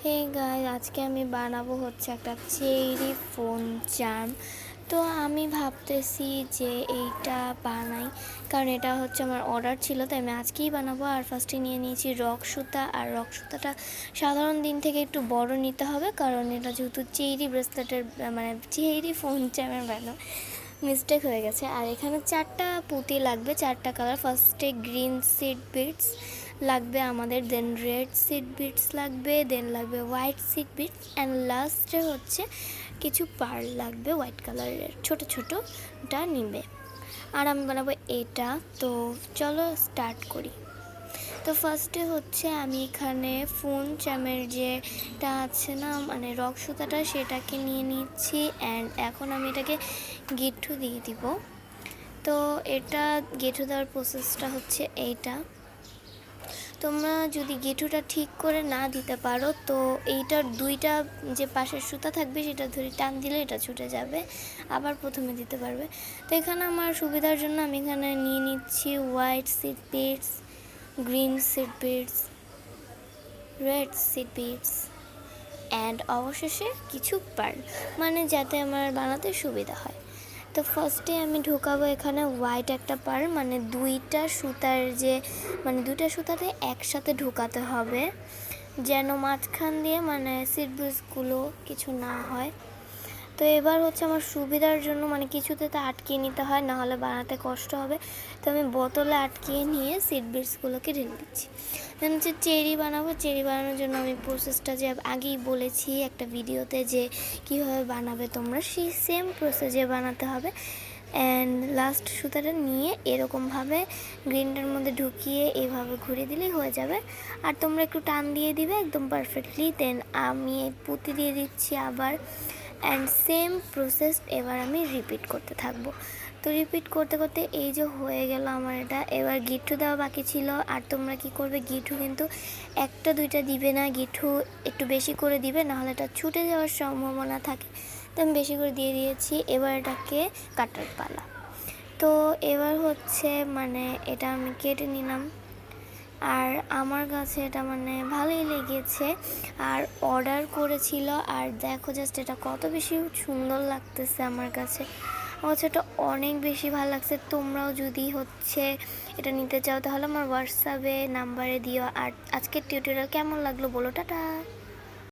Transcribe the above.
Hey guys, আজকে আমি বানাবো হচ্ছে একটা চেরি ফোন চার্ম। তো আমি ভাবতেছি যে এইটা বানাই, কারণ এটা হচ্ছে আমার অর্ডার ছিল, তাই আমি আজকেই বানাবো। আর ফার্স্টে নিয়ে নিয়েছি রক সুতা, আর রক সুতাটা সাধারণ দিন থেকে একটু বড় নিতে হবে, কারণ এটা যেহেতু চেরি ব্রেসলেটের মানে চেরি ফোন চার্মের বানানো, মিস্টেক হয়ে গেছে। আর এখানে 4টা পুঁতি লাগবে, 4টা কালার। ফার্স্টে গ্রিন সিড বিটস লাগবে আমাদের, দেন রেড সিড বিটস লাগবে, দেন লাগবে হোয়াইট সিড বিটস, অ্যান্ড লাস্টে হচ্ছে কিছু পার্ল লাগবে হোয়াইট কালারের, ছোট ছোটোটা নিবে। আর আমি বানাবো এটা। তো চলো স্টার্ট করি। তো ফার্স্টে হচ্ছে আমি এখানে ফোন চামের যেটা আছে না, মানে রক সুতাটা, সেটাকে নিয়ে নিচ্ছি। অ্যান্ড এখন আমি এটাকে গেঁথু দিয়ে দিব। তো এটা গেঁথু দেওয়ার প্রসেসটা হচ্ছে এইটা। তোমরা যদি গেঁথুটা ঠিক করে না দিতে পারো, তো এইটার দুইটা যে পাশের সুতা থাকবে সেটা ধরে টান দিলে এটা ছুটে যাবে, আবার প্রথমে দিতে পারবে। তো এখানে আমার সুবিধার জন্য আমি এখানে নিয়ে নিচ্ছি white seed beads, green seed beads, red seed beads, and অবশেষে কিছু পার্ল, মানে যাতে আমার বানাতে সুবিধা হয়। তো ফার্স্টে আমি ঢোকাবো এখানে হোয়াইট একটা পার্ল, মানে দুইটা সুতার যে, মানে দুইটা সুতাতে একসাথে ঢোকাতে হবে, যেন মাঝখান দিয়ে মানে সিড বিটসগুলো কিছু না হয়। তো এবার হচ্ছে আমার সুবিধার জন্য, মানে কিছুতে তো আটকিয়ে নিতে হয়, নাহলে বানাতে কষ্ট হবে। তো আমি বোতলে আটকিয়ে নিয়ে সিড বিটসগুলোকে ঢেলে দিচ্ছি। দেন হচ্ছে চেরি বানাবো। চেরি বানানোর জন্য আমি প্রসেসটা যে আগেই বলেছি একটা ভিডিওতে, যে কীভাবে বানাবে তোমরা, সেই সেম প্রসেসে বানাতে হবে। অ্যান্ড লাস্ট সুতাটা নিয়ে এরকমভাবে গ্রিনটার মধ্যে ঢুকিয়ে এভাবে ঘুরিয়ে দিলেই হয়ে যাবে। আর তোমরা একটু টান দিয়ে দিবে একদম পারফেক্টলি। দেন আমি পুঁতি দিয়ে দিচ্ছি আবার, অ্যান্ড সেম প্রসেস এবার আমি রিপিট করতে থাকবো। তো রিপিট করতে করতে এই যে হয়ে গেল আমার এটা। এবার গিঁঠু দেওয়া বাকি ছিল। আর তোমরা কি করবে, গিঁঠু কিন্তু একটা দুইটা দিবে না, গিঁঠু একটু বেশি করে দিবে, নাহলে এটা ছুটে যাওয়ার সম্ভাবনা থাকে। তো আমি বেশি করে দিয়ে দিয়েছি। এবার এটাকে কাটার পালা। তো এবার হচ্ছে মানে এটা আমি কেটে নিলাম। আর আমার কাছে এটা মানে ভালোই লেগেছে, আর অর্ডার করেছিল। আর দেখো জাস্ট এটা কত বেশি সুন্দর লাগতেছে আমার কাছে। এটা অনেক বেশি ভালো লাগছে। তোমরাও যদি হচ্ছে এটা নিতে চাও, তাহলে আমার হোয়াটসঅ্যাপে নাম্বারে দিও। আর আজকের টিউটোরিয়াল কেমন লাগলো বলো, টাটা।